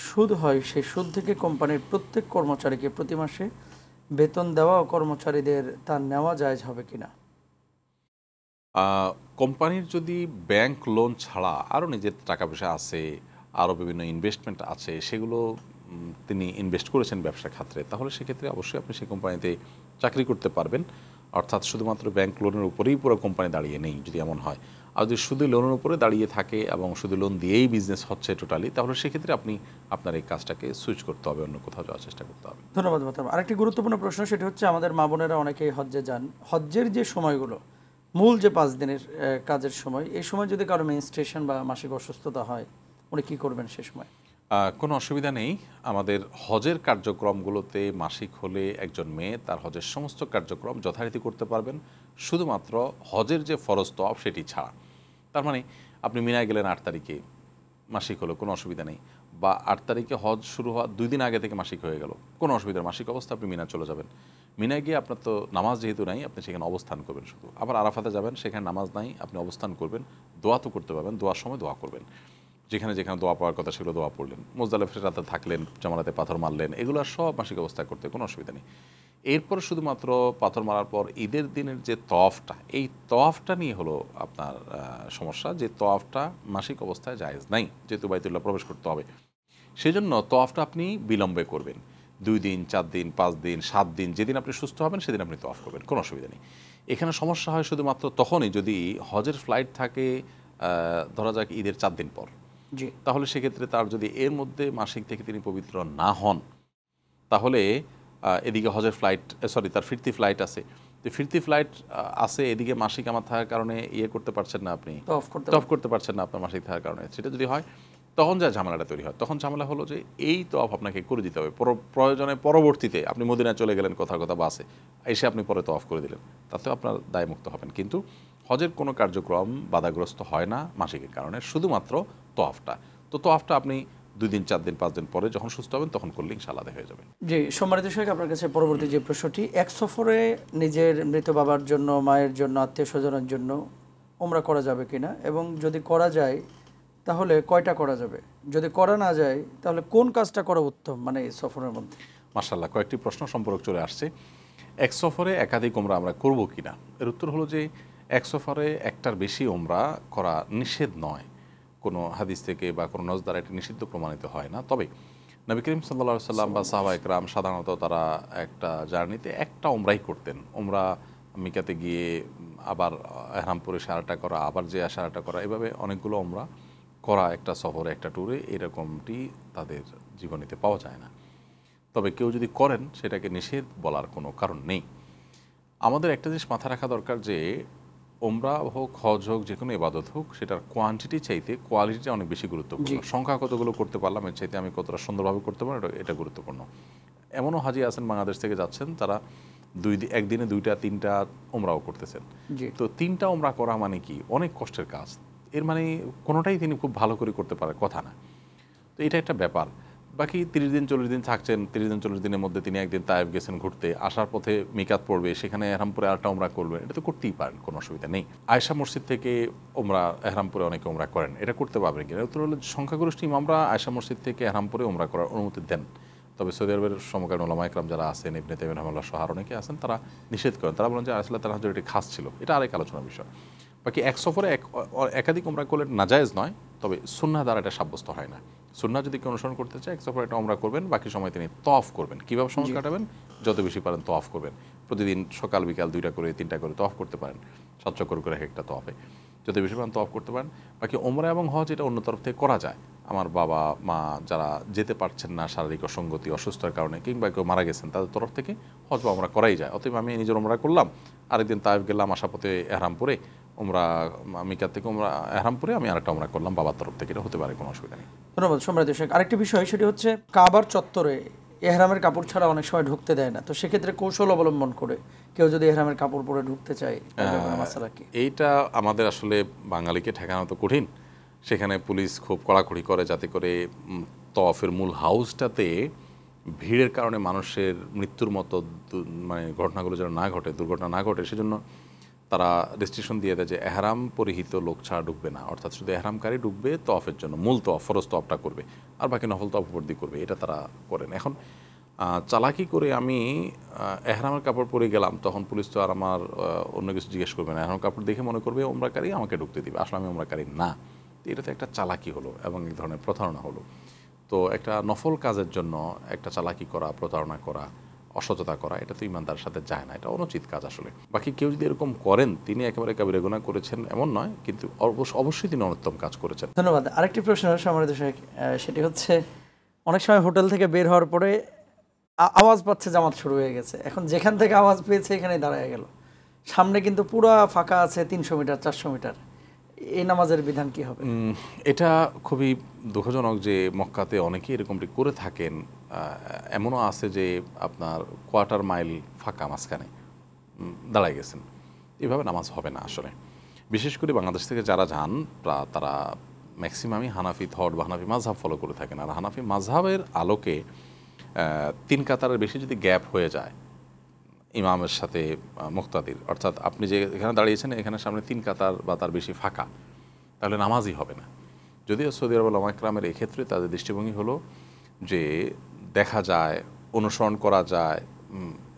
[SPEAKER 2] সুদ হয়, সেই সুদ থেকে কোম্পানির প্রত্যেক কর্মচারীকে প্রতি মাসে বেতন দেওয়া ও কর্মচারীদের তা নেওয়া জায়েজ হবে কিনা?
[SPEAKER 3] কোম্পানির যদি ব্যাংক লোন ছাড়া আরও নিজের টাকা পয়সা আছে, আরও বিভিন্ন ইনভেস্টমেন্ট আছে, সেগুলো তিনি ইনভেস্ট করেছেন ব্যবসার ক্ষেত্রে, তাহলে সেক্ষেত্রে অবশ্যই আপনি সেই কোম্পানিতে চাকরি করতে পারবেন। অর্থাৎ শুধুমাত্র ব্যাংক লোনের উপরেই পুরো কোম্পানি দাঁড়িয়ে নেই যদি এমন হয়। আর যদি শুধু লোনের উপরে দাঁড়িয়ে থাকে এবং শুধু লোন দিয়েই বিজনেস হচ্ছে টোটালি, তাহলে সেক্ষেত্রে আপনি আপনার এই কাজটাকে সুইচ করতে হবে, অন্য কোথাও যাওয়ার চেষ্টা করতে হবে।
[SPEAKER 2] ধন্যবাদ মোহতারাম। আরেকটি গুরুত্বপূর্ণ প্রশ্ন, সেটি হচ্ছে আমাদের মা বোনেরা অনেকেই হজ্জে যান। হজ্জের যে সময়গুলো, মূল যে 5 দিনের কাজের সময়, এই সময় যদি কারো মেনস্ট্রেশন বা মাসিক অসুস্থতা হয়, উনি কী করবেন সে সময়?
[SPEAKER 3] কোনো অসুবিধা নেই। আমাদের হজের কার্যক্রমগুলোতে মাসিক হলে একজন মেয়ে তার হজের সমস্ত কার্যক্রম যথারীতি করতে পারবেন, শুধুমাত্র হজের যে ফরজ তওয়াফ সেটি ছাড়া। তার মানে আপনি মিনায় গেলেন 8 তারিখে, মাসিক হলো, কোনো অসুবিধা নেই। বা 8 তারিখে হজ শুরু হওয়ার 2 দিন আগে থেকে মাসিক হয়ে গেল, কোনো অসুবিধা নেই। মাসিক অবস্থা আপনি মিনা চলে যাবেন। মিনায় গিয়ে আপনার তো নামাজ যেহেতু নাই, আপনি সেখানে অবস্থান করবেন শুধু। আবার আরাফাতে যাবেন, সেখানে নামাজ নাই, আপনি অবস্থান করবেন, দোয়া তো করতে পারবেন, দোয়ার সময় দোয়া করবেন, যেখানে যেখানে দোয়া পাওয়ার কথা সেগুলো দোয়া পড়লেন, মুজদালিফার রাতে থাকলেন, জামারাতে পাথর মারলেন, এগুলো সব মাসিক অবস্থায় করতে কোনো অসুবিধা নেই। এরপর শুধুমাত্র পাথর মারার পর ঈদের দিনের যে তওয়াফটা, এই তওয়াফটা নিয়ে হলো আপনার সমস্যা, যে তওয়াফটা মাসিক অবস্থায় জায়েজ নাই, যেহেতু বাইতুল্লাহ প্রবেশ করতে হবে। সেজন্য তওয়াফটা আপনি বিলম্বে করবেন, 2 দিন, 4 দিন, 5 দিন, 7 দিন, যেদিন আপনি সুস্থ হবেন সেদিন আপনি তওয়াফ করবেন, কোনো অসুবিধা নেই। এখানে সমস্যা হয় শুধুমাত্র তখনই যদি হজের ফ্লাইট থাকে ধরা যাক ঈদের 4 দিন পর।
[SPEAKER 2] জি।
[SPEAKER 3] তাহলে সেক্ষেত্রে তার যদি এর মধ্যে মাসিক থেকে তিনি পবিত্র না হন, তাহলে এদিকে হজের ফ্লাইট, তার ফিরতি ফ্লাইট আছে, তো ফিরতি ফ্লাইট আছে, এদিকে মাসিক আমার থাকার কারণে করতে পারছেন না, আপনি তওয়াফ করতে পারছেন না আপনার মাসিক থাকার কারণে। সেটা যদি হয়, তখন যা ঝামেলাটা তৈরি হয়, তখন ঝামেলা হলো যে এই তওয়াফ আপনাকে করে দিতে হবে। প্রয়োজনে পরবর্তীতে আপনি মদিনায় চলে গেলেন কথার কথা বাসে, এসে আপনি পরে তওয়াফ করে দিলেন, তাতেও আপনার দায়মুক্ত হবেন। কিন্তু হজের কোনো কার্যক্রম বাধাগ্রস্ত হয় না মাসিকের কারণে, শুধুমাত্র তওয়াফটা। তো তওয়াফটা আপনি 2 দিন, 4 দিন, 5 দিন পরে যখন সুস্থ হবেন তখন করলে ইনশাআল্লাহ আদায় হয়ে যাবে।
[SPEAKER 2] জি, সম্মানিত শেখ, আপনার কাছে পরবর্তী যে প্রশ্নটি, এক সফরে নিজের মৃত বাবার জন্য, মায়ের জন্য, আত্মীয় স্বজনের জন্য উমরা করা যাবে কিনা, এবং যদি করা যায় তাহলে কয়টা করা যাবে, যদি করা না যায় তাহলে কোন কাজটা করা উত্তম, মানে এই সফরের মধ্যে?
[SPEAKER 3] মাশাআল্লাহ, কয়েকটি প্রশ্ন সম্পর্ক চলে আসছে। এক সফরে একাধিক উমরা আমরা করব কিনা, এর উত্তর হলো যে এক সফরে একটার বেশি উমরা করা নিষেধ নয়, কোনো হাদিস থেকে বা কোনো নজ দ্বারা এটি নিষিদ্ধ প্রমাণিত হয় না। তবে নবী করিম সাল্লাল্লাহু আলাইহি সাল্লাম বা সাহাবা একরাম সাধারণত তারা একটা জার্নিতে একটা উমরাই করতেন। উমরা মিকাতে গিয়ে আবার এহরামপুরে সারাটা করা, আবার যে সারাটা করা, এভাবে অনেকগুলো উমরা করা একটা সফরে, একটা ট্যুরে, এরকমটি তাদের জীবনীতে পাওয়া যায় না। তবে কেউ যদি করেন সেটাকে নিষেধ বলার কোনো কারণ নেই। আমাদের একটা জিনিস মাথা রাখা দরকার যে ওমরা হোক, হজ হোক, যে কোনো ইবাদত হোক, সেটার কোয়ান্টিটি চাইতে কোয়ালিটিটা অনেক বেশি গুরুত্বপূর্ণ। সংখ্যা কতগুলো করতে পারলাম, এর চাইতে আমি কতটা সুন্দরভাবে করতে পারবো, এটা গুরুত্বপূর্ণ। এমনও হাজি আছেন বাংলাদেশ থেকে যাচ্ছেন, তারা একদিনে 2টা 3টা ওমরাও করতেছেন। তো 3টা ওমরা করা মানে কি অনেক কষ্টের কাজ, এর মানে কোনোটাই তিনি খুব ভালো করে করতে পারার কথা না। তো এটা একটা ব্যাপার। বাকি 30 দিন 40 দিন থাকছেন, 30 দিন 40 দিনের মধ্যে তিনি একদিন তায়েফ গেছেন ঘুরতে, আসার পথে মিকাত পড়বে, সেখানে এহরামপুরে আরেকটা ওমরা করবেন, এটা তো করতেই পারেন, কোনো অসুবিধা নেই। আয়েশা মসজিদ থেকে ওমরা, এহরামপুরে অনেকে ওমরা করেন, এটা করতে পারবেন কিনা, উত্তর হলো সংখ্যাগরিষ্ঠ ইমামরা আয়েশা মসজিদ থেকে এহরামপুরে ওমরা করার অনুমতি দেন। তবে সৌদি আরবের সমকালীন ওলামা ইকরাম যারা আছেন, ইবনে তাইমিয়া রাহিমাহুল্লাহ সহ অনেকে আছেন, তারা নিষেধ করেন। তারা বলেন যে আসলে তার হাজর এটি খাস ছিল, এটা আরেক আলোচনার বিষয়। বাকি এক সফরে একাধিক ওমরা করলে নাজায়েজ নয়, তবে সুন্নাহ দ্বারা এটা সাব্যস্ত হয় না। সুন্নাহ যদি কেউ অনুসরণ করতে চায়, এক সফরে একটা ওমরা করবেন, বাকি সময় তিনি তওয়াফ করবেন। কীভাবে সময় কাটাবেন? যত বেশি পারেন তওয়াফ করবেন। প্রতিদিন সকাল বিকাল 2টা করে 3টা করে তওয়াফ করতে পারেন, 7 চক্কর করে একটা তওয়াফে যত বেশি পারেন তওয়াফ করতে পারেন। বাকি ওমরা এবং হজ এটা অন্য তরফ থেকে করা যায়। আমার বাবা মা যারা যেতে পারছেন না শারীরিক অসঙ্গতি, অসুস্থতার কারণে, কিংবা কেউ মারা গেছেন, তাদের তরফ থেকে হজ বা ওমরা করাই যায়। অতএব আমি নিজের ওমরা করলাম, আরেকদিন তায়েফ গেলাম, আসাপথে এহরামপুরে ওমরা, মিকাত থেকে ওমরা এহরামপুরে আমি আরেকটা ওমরা করলাম বাবার তরফ থেকে, এটা হতে পারে, কোনো অসুবিধা নেই।
[SPEAKER 2] ধন্যবাদ সম্রাট শেখ। আরেকটি বিষয়, সেটি হচ্ছে কাবার চত্বরে এহরামের কাপড় ছাড়া অনেক সময় ঢুকতে দেয় না, তো সেক্ষেত্রে কৌশল অবলম্বন করে কেউ যদি এহরামের কাপড় পরে ঢুকতে চায়, মাসালা কি?
[SPEAKER 3] এইটা আমাদের আসলে বাঙালিকে ঠেকানো তো কঠিন। সেখানে পুলিশ খুব কড়াকড়ি করে যাতে করে তওয়াফের মূল হাউসটাতে ভিড়ের কারণে মানুষের মৃত্যুর মতো মানে ঘটনাগুলো যেন না ঘটে, দুর্ঘটনা না ঘটে, সেজন্য তারা রেস্ট্রিকশন দিয়ে দেয় যে এহরাম পরিহিত লোক ছাড়া ঢুকবে না, অর্থাৎ শুধু এহরামকারী ঢুকবে তওয়াফের জন্য, মূল তওয়াফ ফরজ তওয়াফটা করবে, আর বাকি নফল তওয়াফ উপর দিয়ে করবে, এটা তারা করেন। এখন চালাকি করে আমি এহরামের কাপড় পরে গেলাম, তখন পুলিশ তো আর আমার অন্য কিছু জিজ্ঞেস করবে না, এহরামের কাপড় দেখে মনে করবে ওমরাকারী, আমাকে ঢুকতে দিবে, আসলে আমি ওমরাকারী না। এটা তো একটা চালাকি হলো এবং এক ধরনের প্রতারণা হলো। তো একটা নফল কাজের জন্য একটা চালাকি করা, প্রতারণা করা, অসততা করা, এটা তো ইমানদারের সাথে যায় না, এটা অনুচিত কাজ আসলে। বাকি কেউ যদি এরকম করেন তিনি একেবারে কাবিরা গুনাহ করেছেন এমন নয়, কিন্তু অবশ্যই তিনি অনুত্তম কাজ করেছেন।
[SPEAKER 2] ধন্যবাদ। আরেকটি প্রশ্ন সম্মানিত শেখ, সেটি হচ্ছে অনেক সময় হোটেল থেকে বের হওয়ার পরে আওয়াজ পাচ্ছে জামাত শুরু হয়ে গেছে, এখন যেখান থেকে আওয়াজ পেয়েছে এখানেই দাঁড়ায় গেল, সামনে কিন্তু পুরা ফাঁকা আছে 300 মিটার 400 মিটার, এই নামাজের বিধান কি হবে?
[SPEAKER 3] এটা খুবই দুঃখজনক যে মক্কাতে অনেকেই এরকমটি করে থাকেন। এমনও আছে যে আপনার কোয়ার্টার মাইল ফাঁকা মাঝখানে দাঁড়ায় গেছেন, এভাবে নামাজ হবে না আসলে। বিশেষ করে বাংলাদেশ থেকে যারা যান তারা ম্যাক্সিমামই হানাফি থট বা হানাফি মাযহাব ফলো করে থাকেন। আর হানাফি মাযহাবের আলোকে 3 কাতারের বেশি যদি গ্যাপ হয়ে যায় ইমামের সাথে মুক্তাদির, অর্থাৎ আপনি যে এখানে দাঁড়িয়েছেন এখানে সামনে 3 কাতার বা তার বেশি ফাঁকা, তাহলে নামাজই হবে না। যদিও সৌদি আরব উলামা ইকরামের এক্ষেত্রে তাদের দৃষ্টিভঙ্গি হলো যে দেখা যায়, অনুসরণ করা যায়,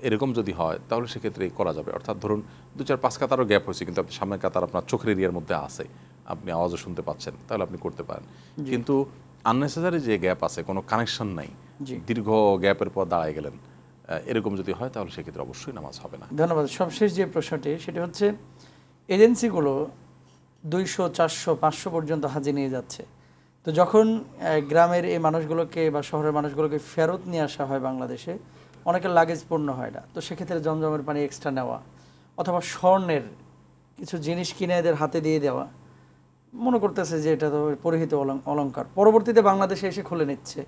[SPEAKER 3] এরকম যদি হয় তাহলে সেক্ষেত্রে করা যাবে। অর্থাৎ ধরুন 2-4-5 কাতারও গ্যাপ হয়েছে, কিন্তু আপনি সামনের কাতার আপনার চোখের এরিয়ার মধ্যে আছে, আপনি আওয়াজও শুনতে পাচ্ছেন, তাহলে আপনি করতে পারেন। কিন্তু আননেসেসারি যে গ্যাপ আছে, কোনো কানেকশন নাই, দীর্ঘ গ্যাপের পর দাঁড়ায় গেলেন, এরকম যদি হয় তাহলে সেক্ষেত্রে অবশ্যই নামাজ হবে না।
[SPEAKER 2] ধন্যবাদ। সবশেষ যে প্রশ্নটি সেটি হচ্ছে, এজেন্সিগুলো 200-400-500 পর্যন্ত হাজি নিয়ে যাচ্ছে, তো যখন গ্রামের এই মানুষগুলোকে বা শহরের মানুষগুলোকে ফেরত নিয়ে আসা হয় বাংলাদেশে, অনেকের লাগেজ পূর্ণ হয় না, তো সেক্ষেত্রে জমজমের পানি এক্সট্রা নেওয়া অথবা স্বর্ণের কিছু জিনিস কিনে এদের হাতে দিয়ে দেওয়া, মনে করতেছে যে এটা তো পরিহিত অলংকার, পরবর্তীতে বাংলাদেশে এসে খুলে নিচ্ছে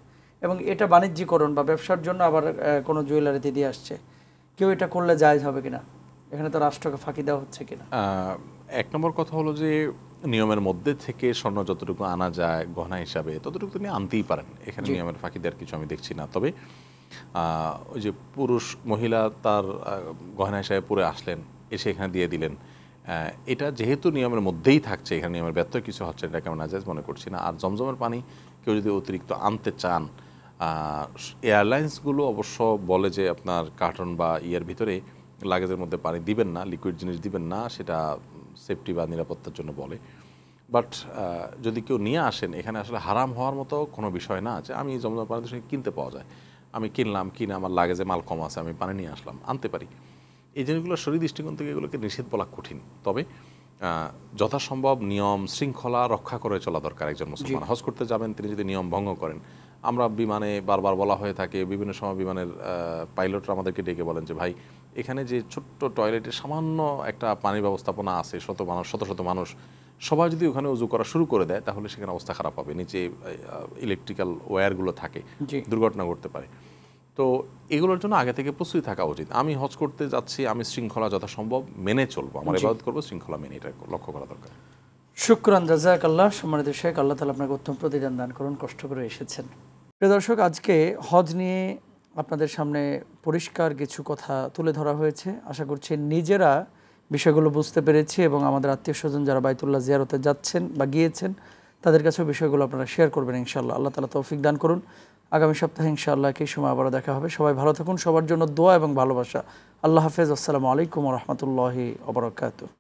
[SPEAKER 2] এবং এটা বাণিজ্যিকরণ বা ব্যবসার জন্য আবার কোনো জুয়েলারিতে দিয়ে আসছে, কেউ এটা করলে জায়েজ হবে কিনা? এখানে তো রাষ্ট্রকে ফাঁকি দেওয়া হচ্ছে কিনা?
[SPEAKER 3] এক নম্বর কথা হলো যে নিয়মের মধ্যে থেকে স্বর্ণ যতটুকু আনা যায় গহনা হিসাবে ততটুকু তিনি আনতেই পারেন, এখানে নিয়মের ফাঁকি দেওয়ার কিছু আমি দেখছি না। তবে ওই যে পুরুষ মহিলা তার গহনা হিসাবে পরে আসলেন, এসে এখানে দিয়ে দিলেন, এটা যেহেতু নিয়মের মধ্যেই থাকছে, এখানে নিয়মের ব্যত্যয় কিছু হচ্ছে, এটাকে আমি নাজায়েজ মনে করছি না। আর জমজমের পানি কেউ যদি অতিরিক্ত আনতে চান, এয়ারলাইন্সগুলো অবশ্য বলে যে আপনার কার্টন বা ইয়ের ভিতরে লাগেজের মধ্যে পানি দিবেন না, লিকুইড জিনিস দিবেন না, সেটা সেফটি বা নিরাপত্তার জন্য বলে। বাট যদি কেউ নিয়ে আসেন, এখানে আসলে হারাম হওয়ার মতো কোনো বিষয় না যে আমি জমজমের পানি সঙ্গে কিনতে পাওয়া যায়, আমি কিনলাম, কিনে আমার লাগেজে মাল কম আছে, আমি পানি নিয়ে আসলাম, আনতে পারি। এই জিনিসগুলো শরীর দৃষ্টিকোণ থেকে এগুলোকে নিষেধ বলা কঠিন। তবে যথাসম্ভব নিয়ম শৃঙ্খলা রক্ষা করে চলা দরকার একজন মুসলমান। হজ করতে যাবেন, তিনি যদি নিয়ম ভঙ্গ করেন, আমরা বিমানে বারবার বলা হয়ে থাকে, বিভিন্ন সময় বিমানের পাইলটরা আমাদেরকে ডেকে বলেন যে ভাই এখানে যে ছোট্ট টয়লেটে সামান্য একটা পানির ব্যবস্থাপনা আছে, শত শত মানুষ সবাই যদি ওখানে উজু করা শুরু করে দেয় তাহলে সেখানে অবস্থা খারাপ হবে, নিচে ইলেকট্রিক্যাল ওয়্যারগুলো থাকে, দুর্ঘটনা ঘটতে পারে। তো এগুলোর জন্য আগে থেকে প্রস্তুতি থাকা উচিত। আমি হজ করতে যাচ্ছি, আমি শৃঙ্খলা যথাসম্ভব মেনে চলবো, আমার ইবাদত করবো শৃঙ্খলা মেনে, এটা লক্ষ্য করা দরকার।
[SPEAKER 2] শুকরান, জাযাকাল্লাহ। সম্মানিত শেখ, আল্লাহ তাআলা আপনাকে উত্তম প্রতিদান দান করুন, কষ্ট করে এসেছেন। প্রিয় দর্শক, আজকে হজ নিয়ে আপনাদের সামনে পরিষ্কার কিছু কথা তুলে ধরা হয়েছে। আশা করছি নিজেরা বিষয়গুলো বুঝতে পেরেছি এবং আমাদের আত্মীয় স্বজন যারা বাইতুল্লাহ জিয়ারতে যাচ্ছেন বা গিয়েছেন তাদের কাছেও বিষয়গুলো আপনারা শেয়ার করবেন ইনশাআল্লাহ। আল্লাহ তাআলা তৌফিক দান করুন। আগামী সপ্তাহে ইনশাআল্লাহ একই সময় আবারও দেখা হবে। সবাই ভালো থাকুন, সবার জন্য দোয়া এবং ভালোবাসা। আল্লাহ হাফেজ। আসসালামু আলাইকুম ওয়া রাহমাতুল্লাহি ওয়া বারাকাতুহু।